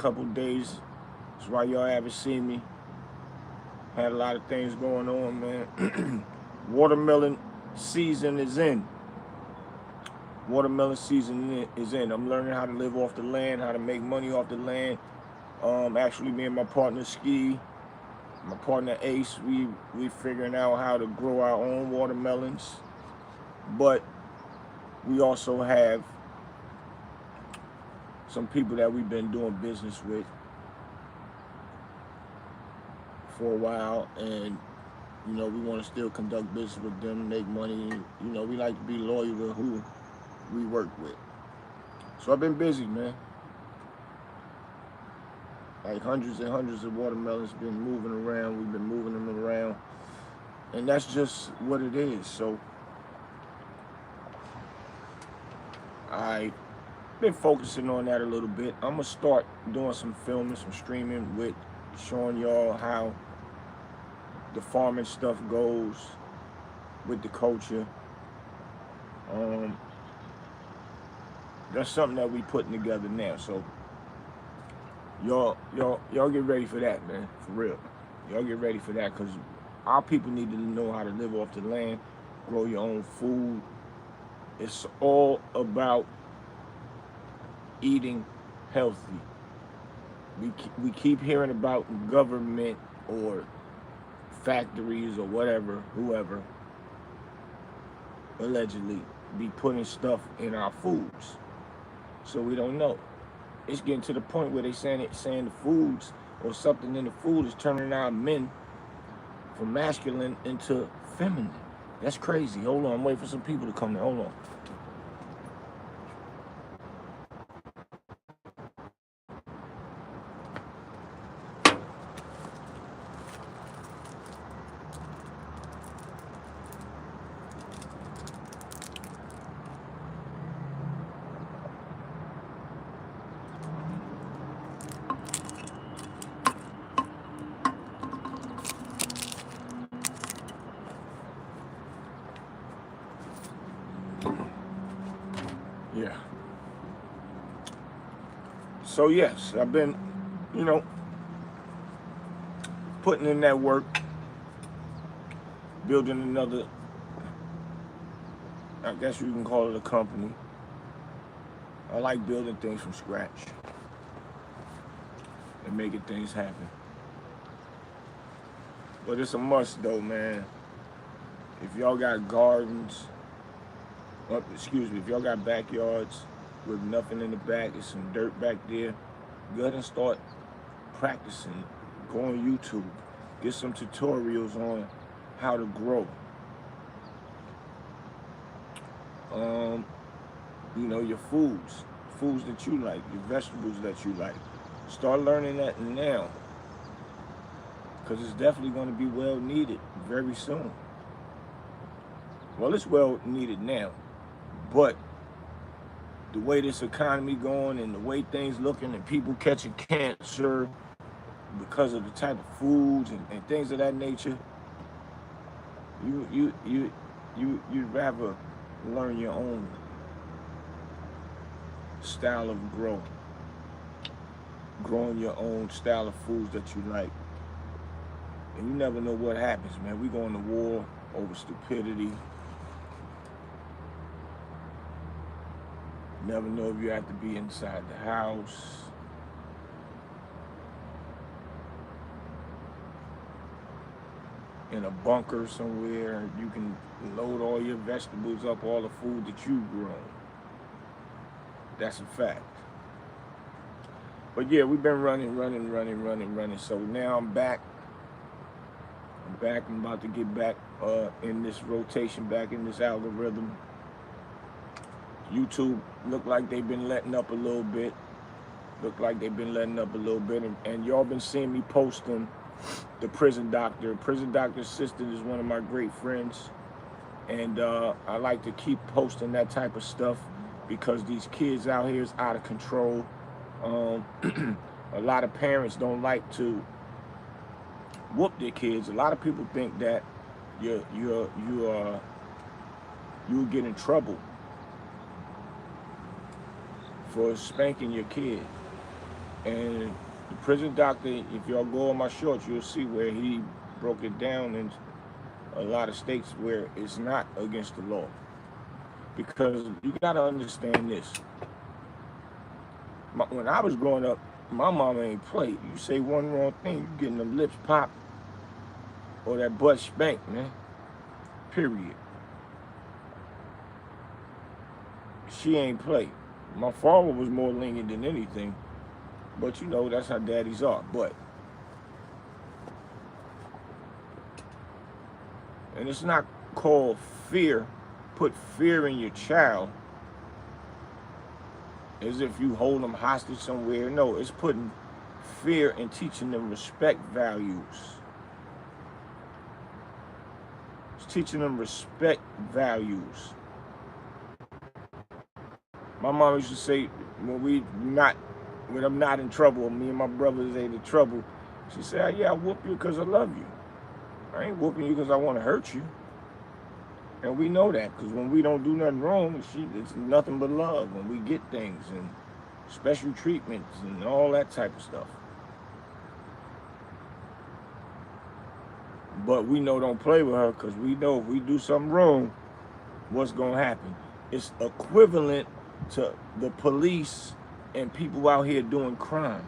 couple days. That's why y'all haven't seen me. Had a lot of things going on, man. Watermelon season is in. Watermelon season is in. I'm learning how to live off the land, how to make money off the land. Actually, me and my partner Ski, my partner Ace, we figuring out how to grow our own watermelons. But we also have some people that we've been doing business with for a while, and you know, we want to still conduct business with them, make money. You know, we like to be loyal to who we work with. So I've been busy, man. Like hundreds and hundreds of watermelons been moving around. We've been moving them around, and that's just what it is. So I've been focusing on that a little bit. I'm gonna start doing some filming, some streaming with showing y'all how the farming stuff goes with the culture. That's something that we putting together now. So y'all get ready for that, man. For real, y'all get ready for that, because our people need to know how to live off the land, grow your own food. It's all about eating healthy. We keep hearing about government or factories or whatever, whoever, allegedly be putting stuff in our foods, so we don't know. It's getting to the point where they saying the foods or something in the food is turning our men from masculine into feminine. That's crazy. Hold on, I'm waiting for some people to come there. Hold on. Yeah. So yes, I've been, you know, putting in that work, building another, I guess you can call it a company. I like building things from scratch and making things happen. But it's a must though, man. If y'all got gardens, if y'all got backyards with nothing in the back, it's some dirt back there, go ahead and start practicing. Go on YouTube, get some tutorials on how to grow. You know, your foods that you like, your vegetables that you like. Start learning that now, because it's definitely going to be well needed very soon. Well, it's well needed now, but the way this economy going and the way things looking and people catching cancer because of the type of foods and things of that nature, you'd rather learn your own style of growing your own style of foods that you like. And you never know what happens, man. We going to war over stupidity. Never know if you have to be inside the house. In a bunker somewhere, you can load all your vegetables up, all the food that you've grown. That's a fact. But yeah, we've been running. So now I'm back. I'm about to get back in this rotation, back in this algorithm. YouTube look like they've been letting up a little bit. And y'all been seeing me posting the prison doctor. Prison doctor's sister is one of my great friends. And I like to keep posting that type of stuff because these kids out here is out of control. A lot of parents don't like to whoop their kids. A lot of people think that you'll get in trouble for spanking your kid. And the prison doctor, if y'all go on my shorts, you'll see where he broke it down in a lot of states where it's not against the law. Because you gotta understand this. When I was growing up, my mama ain't played. You say one wrong thing, you getting them lips popped or that butt spanked, man. Period. She ain't played. My father was more lenient than anything, but you know, that's how daddies are. And it's not called fear. Put fear in your child as if you hold them hostage somewhere. No, it's putting fear and teaching them respect values. It's teaching them respect values. My mom used to say, when I'm not in trouble, me and my brothers ain't in trouble, she said, yeah, I whoop you because I love you. I ain't whooping you because I want to hurt you. And we know that, because when we don't do nothing wrong, it's nothing but love. When we get things and special treatments and all that type of stuff. But we know don't play with her, because we know if we do something wrong, what's going to happen. It's equivalent to the police and people out here doing crime.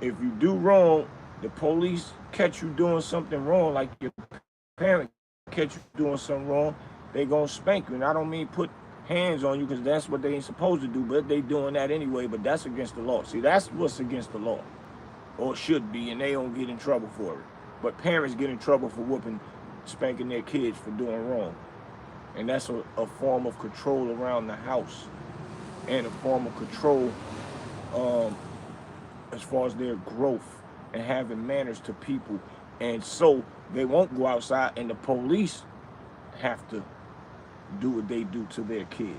If you do wrong, the police catch you doing something wrong, like your parent catch you doing something wrong, they gonna spank you. And I don't mean put hands on you, because that's what they ain't supposed to do, but they doing that anyway. But that's against the law. See, that's what's against the law, or should be, and they don't get in trouble for it. But parents get in trouble for spanking their kids for doing wrong. And that's a form of control around the house, and a form of control as far as their growth and having manners to people. And so they won't go outside, and the police have to do what they do to their kid.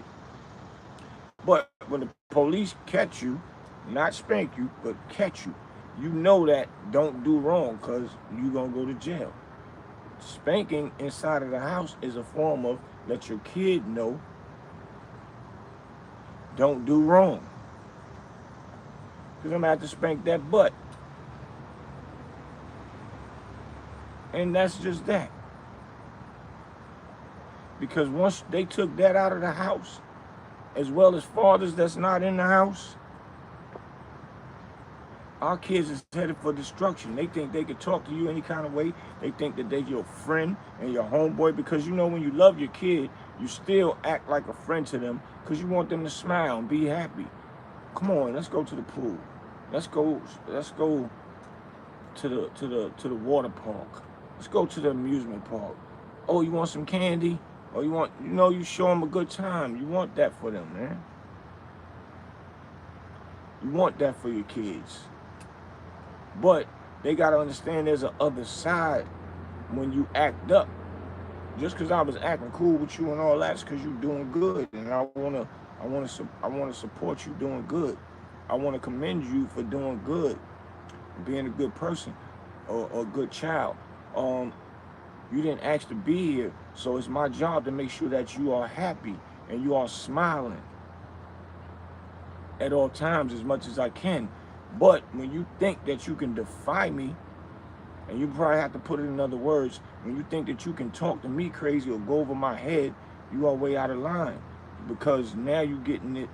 But when the police catch you, not spank you, but catch you, you know that don't do wrong, because you're going to go to jail. Spanking inside of the house is a form of let your kid know don't do wrong, because I'm going to have to spank that butt. And that's just that. Because once they took that out of the house, as well as fathers that's not in the house, our kids is headed for destruction. They think they could talk to you any kind of way. They think that they're your friend and your homeboy, because you know when you love your kid, you still act like a friend to them, because you want them to smile and be happy. Come on, let's go to the pool. Let's go to the water park. Let's go to the amusement park. Oh, you want some candy? Or you show them a good time. You want that for them, man. You want that for your kids. But they got to understand there's an other side when you act up. Just because I was acting cool with you and all that, is because you're doing good. And I want to support you doing good. I want to commend you for doing good, being a good person or a good child. You didn't ask to be here, so it's my job to make sure that you are happy and you are smiling at all times as much as I can. But when you think that you can defy me, and you probably have to put it in other words, when you think that you can talk to me crazy or go over my head, you are way out of line, because now you're getting it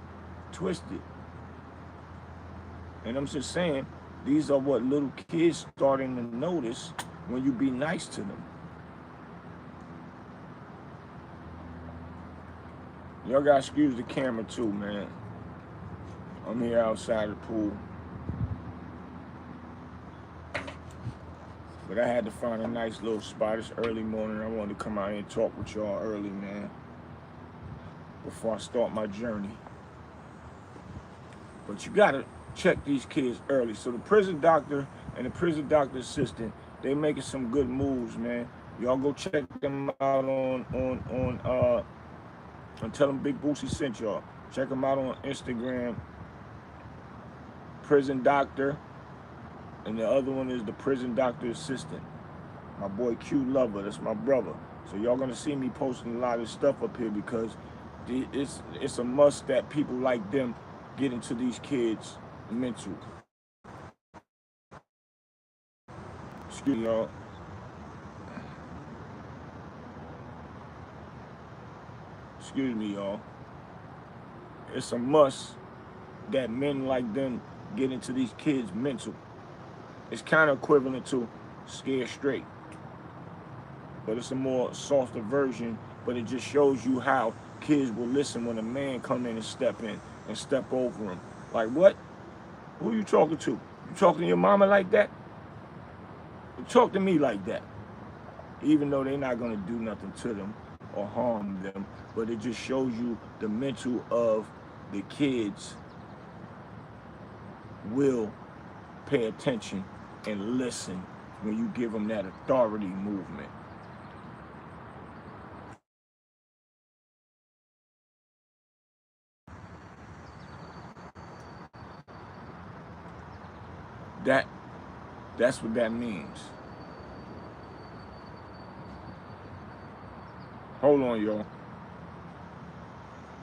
twisted. And I'm just saying, these are what little kids starting to notice when you be nice to them. Y'all gotta excuse the camera too, man. I'm here outside the pool. But I had to find a nice little spot. It's early morning. I wanted to come out here and talk with y'all early, man, before I start my journey. But you gotta check these kids early. So the prison doctor and the prison doctor assistant, they making some good moves, man. Y'all go check them out and tell them Big Boosie sent y'all. Check them out on Instagram, Prison Doctor, and the other one is the Prison Doctor Assistant. My boy Q Lover, that's my brother. So y'all gonna see me posting a lot of stuff up here, because it's a must that people like them get into these kids' mental. Excuse me, y'all. Excuse me, y'all. It's a must that men like them get into these kids' mental. It's kind of equivalent to scared straight, but it's a more softer version. But it just shows you how kids will listen when a man come in and step over them. Like, what? Who you talking to? You talking to your mama like that? You talk to me like that. Even though they're not gonna do nothing to them or harm them, but it just shows you the mental of the kids will pay attention and listen when you give them that authority movement. That that's what that means. Hold on, y'all.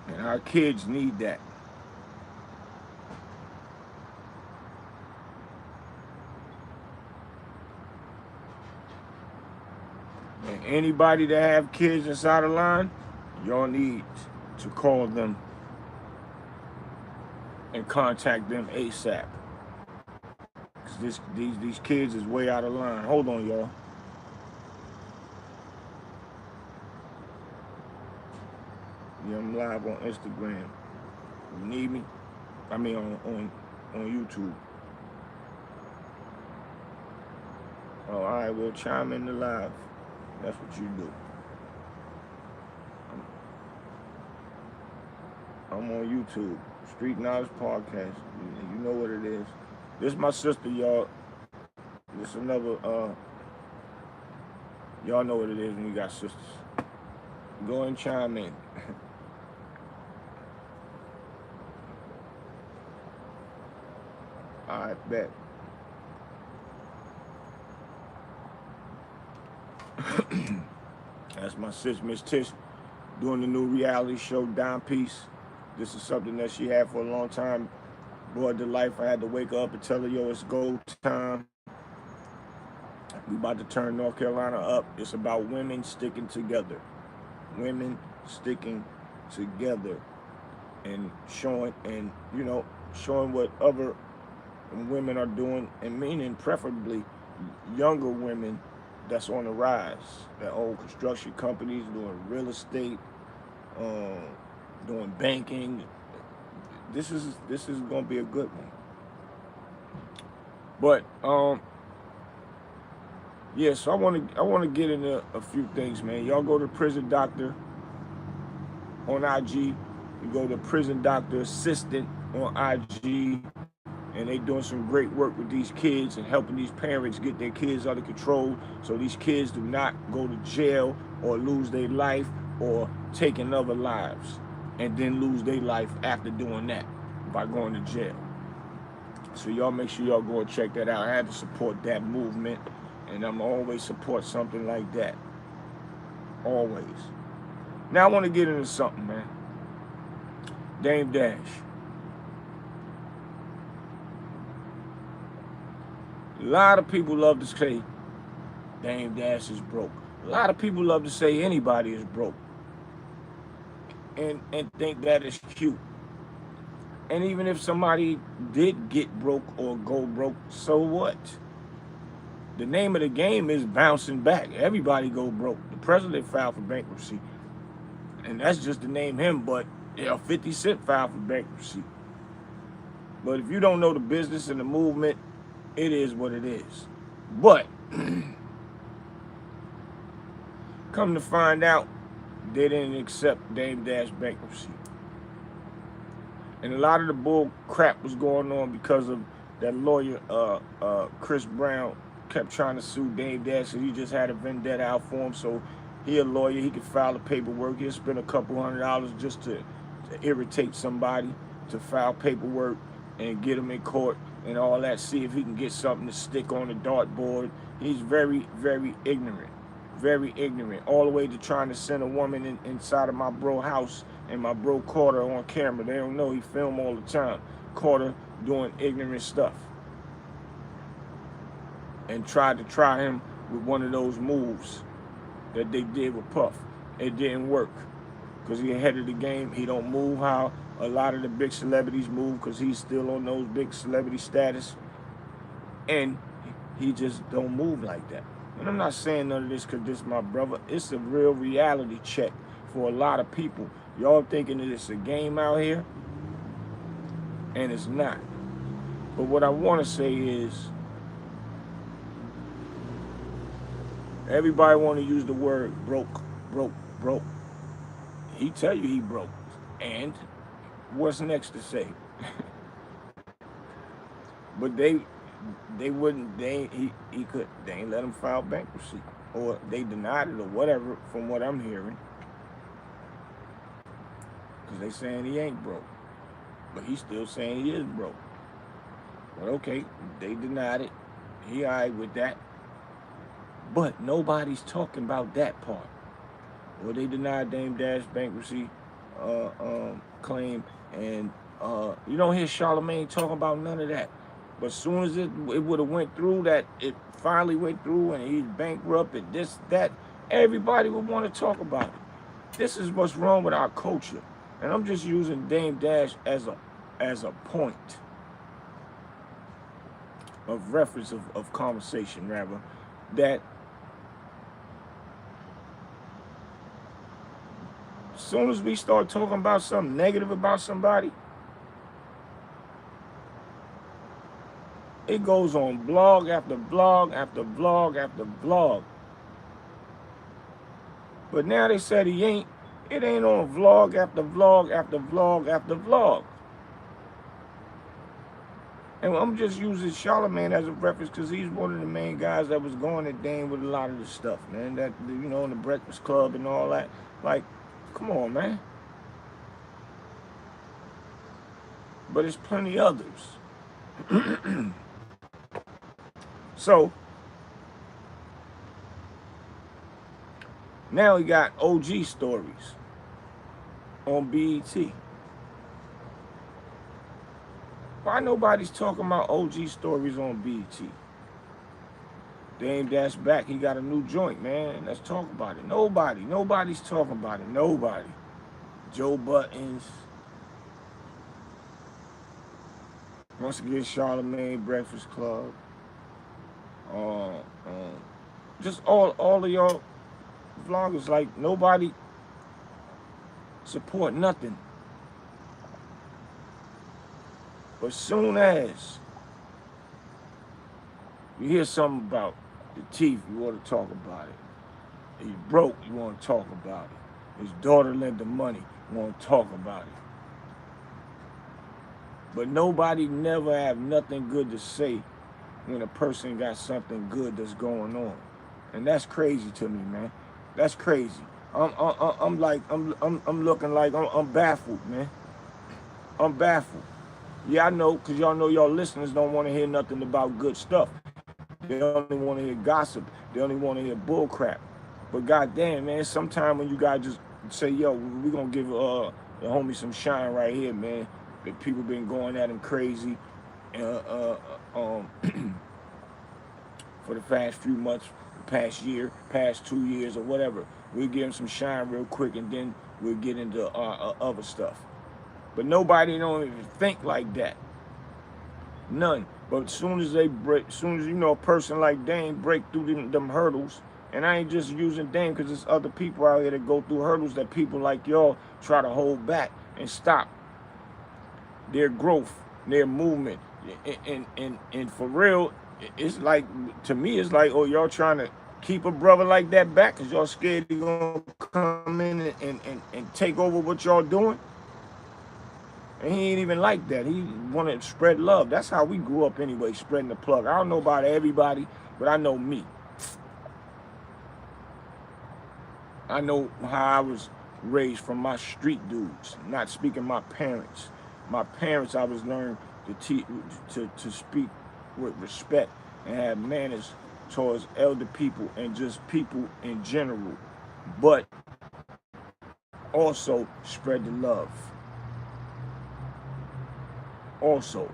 And our kids need that. And anybody that have kids inside the line, y'all need to call them and contact them ASAP. Cause these kids is way out of line. Hold on, y'all. Yeah, I'm live on Instagram. You need me? I mean on YouTube. Oh, all right. Well, chime in the live. That's what you do. I'm on YouTube. Street Knowledge Podcast. You know what it is. This is my sister, y'all. This another. Y'all know what it is when you got sisters. Go and chime in. I bet. That's my sis, Miss Tish, doing the new reality show, Dime Piece. This is something that she had for a long time. Brought to life. I had to wake up and tell her, yo, it's go time. We about to turn North Carolina up. It's about women sticking together. Women sticking together and showing showing what other women are doing, and meaning preferably younger women that's on the rise, that own construction companies, doing real estate, doing banking. This is gonna be a good one. But yeah, so I wanna get into a few things, man. Y'all go to Prison Doctor on IG. You go to Prison Doctor Assistant on IG. And they doing some great work with these kids and helping these parents get their kids under control so these kids do not go to jail or lose their life or take another lives and then lose their life after doing that by going to jail. So y'all make sure y'all go and check that out. I had to support that movement, and I'm always support something like that. Always. Now I want to get into something, man. Dame Dash. A lot of people love to say Dame Dash is broke. A lot of people love to say anybody is broke. And think that is cute. And even if somebody did get broke or go broke, so what? The name of the game is bouncing back. Everybody go broke. The president filed for bankruptcy. And that's just to name him, but 50 Cent filed for bankruptcy. But if you don't know the business and the movement, it is what it is. But come to find out, they didn't accept Dame Dash bankruptcy. And a lot of the bull crap was going on because of that lawyer, Chris Brown, kept trying to sue Dame Dash, and he just had a vendetta out for him. So he a lawyer, he could file the paperwork. He'll spend a couple $100 just to irritate somebody, to file paperwork and get him in court and all that, see if he can get something to stick on the dartboard. He's very, very ignorant. Very ignorant. All the way to trying to send a woman inside of my bro house, and my bro caught her on camera. They don't know he film all the time. Caught her doing ignorant stuff. and tried to try him with one of those moves that they did with Puff. It didn't work because he ahead of the game. He don't move how a lot of the big celebrities move because he's still on those big celebrity status, and he just don't move like that. And I'm not saying none of this because this is my brother. It's a real reality check for a lot of people. Y'all thinking that it's a game out here, and it's not. But what I want to say is, everybody want to use the word broke, broke, broke. He tell you he broke. And what's next to say? But they wouldn't, they ain't let him file bankruptcy. Or they denied it or whatever from what I'm hearing. Because they saying he ain't broke. But he's still saying he is broke. But okay, they denied it. He all right with that. But nobody's talking about that part. Well, they denied Dame Dash bankruptcy claim, and you don't hear Charlemagne talking about none of that. But as soon as it would have went through, that it finally went through, and he's bankrupt and this, that, everybody would want to talk about it. This is what's wrong with our culture, and I'm just using Dame Dash as a point of reference of conversation, rather, that as soon as we start talking about something negative about somebody, it goes on blog after blog after blog after blog. But now they said he ain't. It ain't on vlog after vlog after vlog after vlog. And I'm just using Charlemagne as a reference because he's one of the main guys that was going at Dame with a lot of the stuff, man. That, you know, in the Breakfast Club and all that. Like, come on, man. But there's plenty others. So now we got OG stories on BET. Why nobody's talking about OG stories on BET? Dame Dash back, he got a new joint, man. Let's talk about it. Nobody's talking about it. Nobody. Joe Buttons. Once again, Charlemagne, Breakfast Club. Just all of y'all vloggers, like, nobody support nothing. But soon as you hear something about the teeth, you want to talk about it. He's broke, you want to talk about it. His daughter lent the money, you want to talk about it. But nobody never have nothing good to say when a person got something good that's going on. And that's crazy to me, man. That's crazy. I'm looking like I'm baffled, man. I'm baffled. Yeah, I know, because y'all know y'all listeners don't want to hear nothing about good stuff. They only want to hear gossip. They only want to hear bull crap. But goddamn, man, sometime when you guys just say, yo, we're going to give the homie some shine right here, man. The people been going at him crazy for the past few months, past year, past 2 years or whatever. We'll give him some shine real quick, and then we'll get into other stuff. But nobody don't even think like that. None. But as soon as they break, as soon as, you know, a person like Dame break through them hurdles, and I ain't just using Dame because there's other people out here that go through hurdles that people like y'all try to hold back and stop their growth, their movement. And for real, it's like, to me, it's like, oh, y'all trying to keep a brother like that back because y'all scared he's going to come in and take over what y'all doing? And he ain't even like that. He wanted to spread love. That's how we grew up anyway, spreading the plug. I don't know about everybody, but I know me. I know how I was raised from my street dudes, not speaking my parents. My parents, I was learned to speak with respect and have manners towards elder people and just people in general, but also spread the love. Also,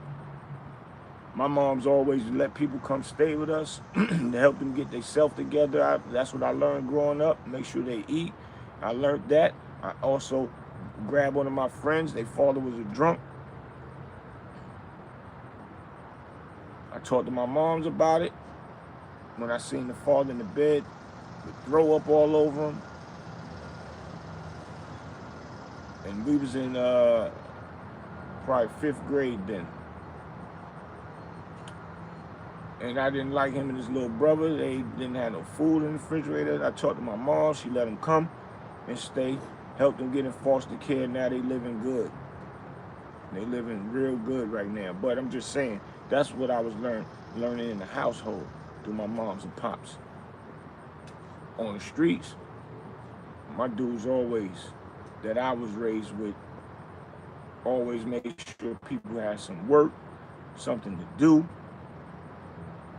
My mom's always let people come stay with us to help them get themselves together. That's what I learned growing up. Make sure they eat. I learned that. I also grabbed one of my friends. Their father was a drunk. I talked to my moms about it. When I seen the father in the bed, with throw up all over him. And we was in probably 5th grade then. And I didn't like him and his little brother. They didn't have no food in the refrigerator. I talked to my mom. She let them come and stay. Helped them get in foster care. Now they living good. They living real good right now. But I'm just saying, that's what I was learning in the household through my moms and pops. On the streets, my dudes always, that I was raised with, always made sure people had some work, something to do.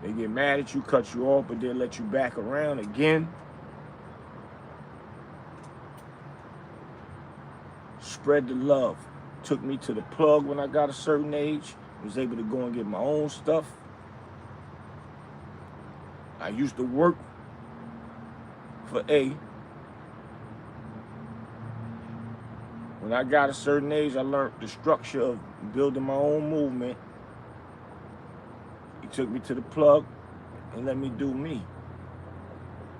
They get mad at you, cut you off, but they'll let you back around again. Spread the love. Took me to the plug when I got a certain age. Was able to go and get my own stuff. I used to work for A. When I got a certain age, I learned the structure of building my own movement. He took me to the plug and let me do me.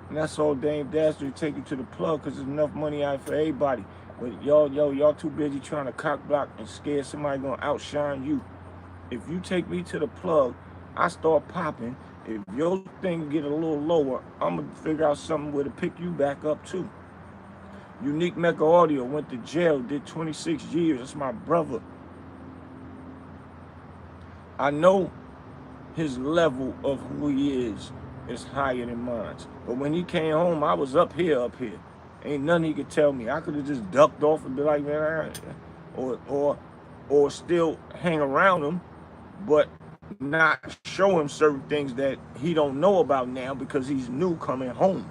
And that's all Dame Dastardly, take you to the plug because there's enough money out for everybody. But y'all too busy trying to cock block and scare somebody gonna outshine you. If you take me to the plug, I start popping. If your thing get a little lower, I'm gonna figure out something where to pick you back up too. Unique Mecca Audio went to jail, did 26 years. That's my brother. I know his level of who he is higher than mine. But when he came home, I was up here. Ain't nothing he could tell me. I could have just ducked off and be like, man, or still hang around him, but not show him certain things that he don't know about now because he's new coming home.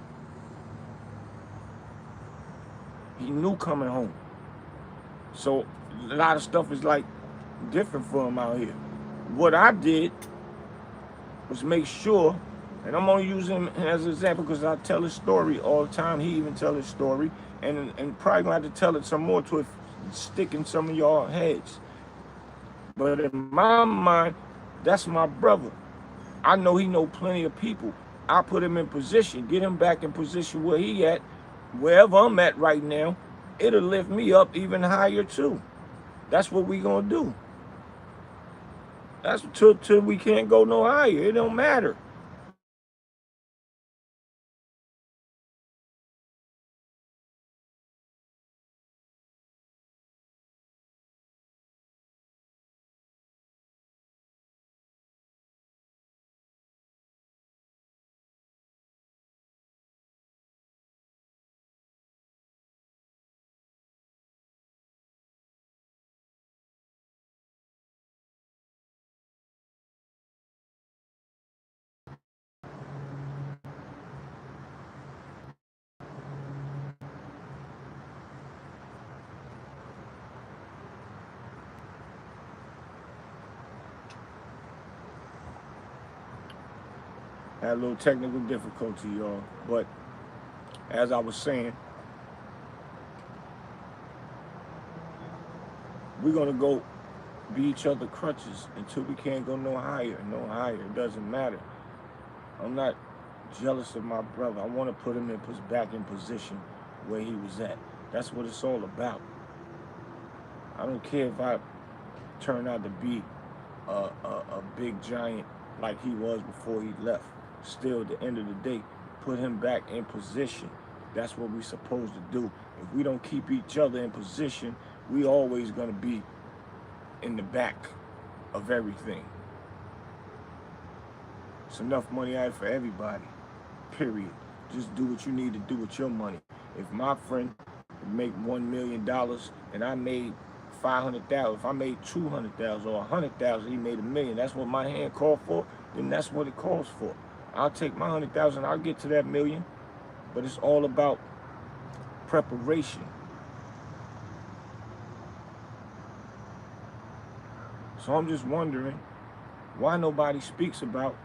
He knew coming home. So a lot of stuff is like different for him out here. What I did was make sure, and I'm only using him as an example because I tell his story all the time. He even tell his story, and probably gonna have to tell it some more to it stick in some of y'all heads. But in my mind, that's my brother. I know he know plenty of people. I put him in position, get him back in position where he at, wherever I'm at right now, it'll lift me up even higher too. That's what we gonna do. That's till we can't go no higher. It don't matter. Had a little technical difficulty, y'all. But as I was saying, we're gonna go be each other crutches until we can't go no higher. No higher. It doesn't matter. I'm not jealous of my brother. I want to put him back in position where he was at. That's what it's all about. I don't care if I turn out to be a big giant like he was before he left. Still, at the end of the day, put him back in position. That's what we're supposed to do. If we don't keep each other in position, we always gonna be in the back of everything. It's enough money out for everybody, period. Just do what you need to do with your money. If my friend make $1 million and I made 500,000, if I made 200,000 or 100,000, he made $1 million. That's what my hand called for. Then that's what it calls for. I'll take my 100,000. I'll get to that $1 million. But it's all about preparation. So I'm just wondering, Why nobody speaks about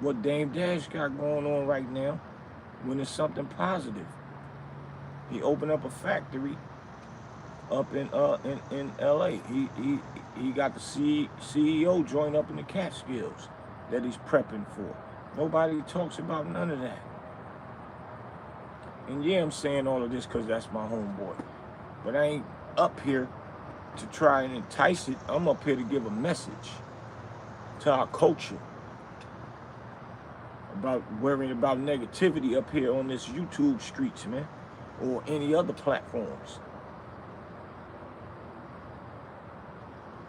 what Dame Dash got going on right now when it's something positive? He opened up a factory up in LA. He got the CEO joint up in the Catskills that he's prepping for. Nobody talks about none of that. And yeah, I'm saying all of this because that's my homeboy. But I ain't up here to try and entice it. I'm up here to give a message to our culture about worrying about negativity up here on this YouTube streets, man, or any other platforms.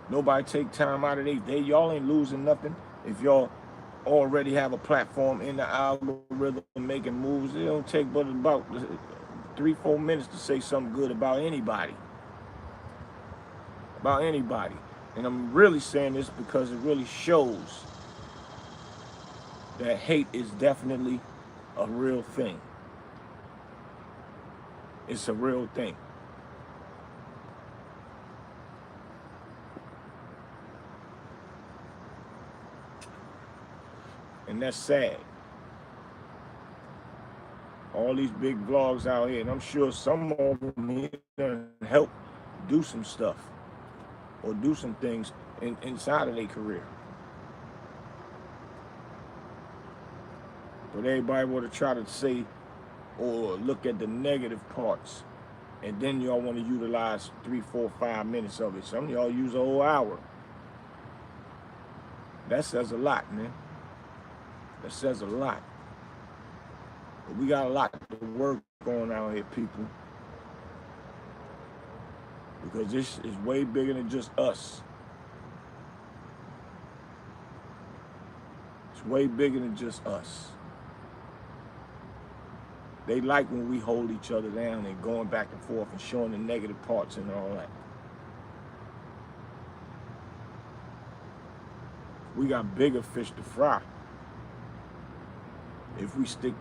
Nobody take time out of their day. Y'all ain't losing nothing if y'all already have a platform in the algorithm making moves. It don't take but about 3-4 minutes to say something good about anybody. About anybody. And I'm really saying this because it really shows that hate is definitely a real thing. It's a real thing. And that's sad. All these big vlogs out here, and I'm sure some of them here help do some stuff or do some things inside of their career. But everybody want to try to say or look at the negative parts, and then y'all want to utilize 3, 4, 5 minutes of it. Some of y'all use a whole hour. That says a lot, man. That says a lot. But we got a lot to work on out here, people. Because this is way bigger than just us. It's way bigger than just us. They like when we hold each other down and going back and forth and showing the negative parts and all that. We got bigger fish to fry if we stick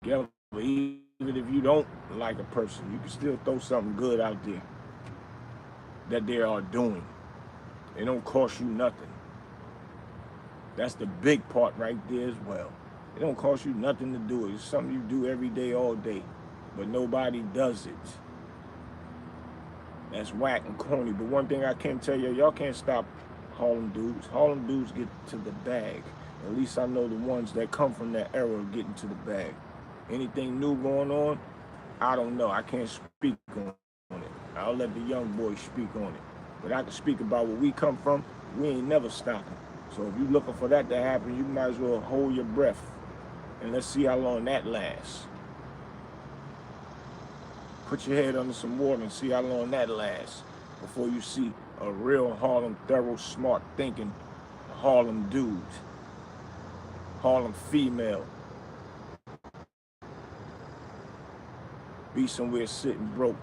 together. Even if you don't like a person, you can still throw something good out there that they are doing. It don't cost you nothing. That's the big part right there as well. It don't cost you nothing to do it. It's something you do every day, all day. But nobody does it. That's whack and corny. But one thing I can tell you, y'all can't stop Harlem dudes. Harlem dudes get to the bag. At least I know the ones that come from that era of getting to the bag. Anything new going on, I don't know. I can't speak on it. I'll let the young boys speak on it. But I can speak about where we come from. We ain't never stopping. So if you're looking for that to happen, you might as well hold your breath. And let's see how long that lasts. Put your head under some water and see how long that lasts before you see a real Harlem, thorough, smart thinking Harlem dude, Harlem female, be somewhere sitting broke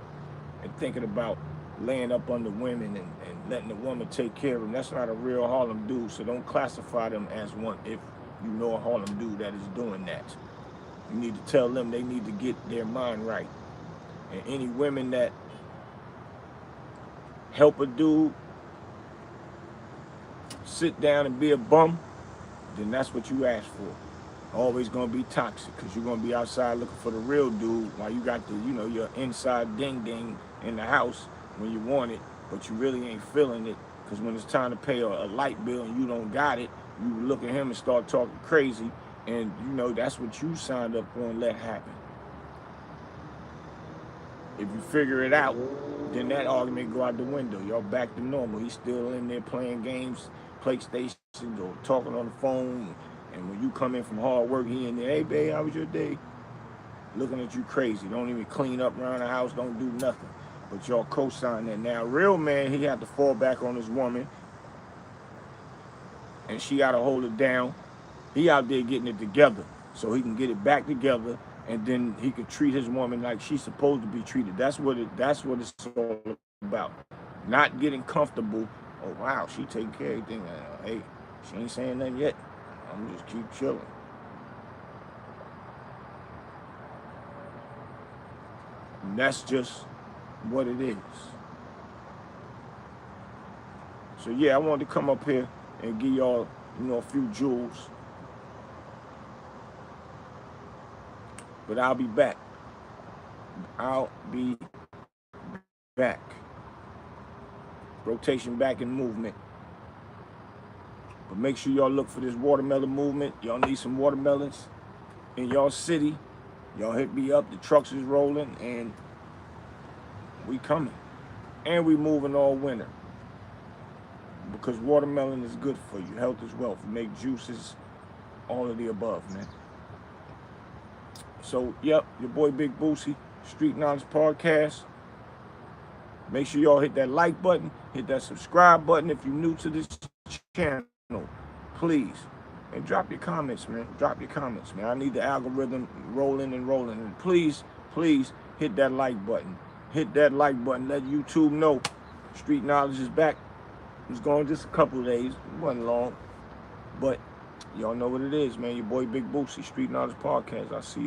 and thinking about laying up under women and letting the woman take care of them. That's not a real Harlem dude, so don't classify them as one if you know a Harlem dude that is doing that. You need to tell them they need to get their mind right. And any women that help a dude sit down and be a bum, then that's what you ask for. Always gonna be toxic, because you're gonna be outside looking for the real dude while you got the, your inside ding ding in the house when you want it, but you really ain't feeling it, because when it's time to pay a light bill and you don't got it, you look at him and start talking crazy, and that's what you signed up for and let happen. If you figure it out, then that argument go out the window. Y'all back to normal. He's still in there playing games, PlayStation, or talking on the phone. And when you come in from hard work, he in there, hey, babe, how was your day? Looking at you crazy. Don't even clean up around the house. Don't do nothing. But y'all co-sign that. Now, real man, he had to fall back on his woman. And she got to hold it down. He out there getting it together so he can get it back together. And then he could treat his woman like she's supposed to be treated. That's what it's all about. Not getting comfortable. Oh, wow, she taking care of everything. Hey, she ain't saying nothing yet. I'm just keep chilling. And that's just what it is. So yeah, I wanted to come up here and give y'all, a few jewels. But I'll be back. I'll be back. Rotation back in movement. But make sure y'all look for this watermelon movement. Y'all need some watermelons in y'all city. Y'all hit me up. The trucks is rolling and we coming. And we moving all winter. Because watermelon is good for you. Health is wealth. Make juices, all of the above, man. So, yep, your boy Big Boosie, Street Knowledge Podcast. Make sure y'all hit that like button, hit that subscribe button if you're new to this channel, please. And drop your comments, man. Drop your comments, man. I need the algorithm rolling and rolling. And please, please hit that like button. Hit that like button. Let YouTube know Street Knowledge is back. It was gone just a couple of days. It wasn't long. But y'all know what it is, man. Your boy Big Boosie, Street Knowledge Podcast. I'll see y'all.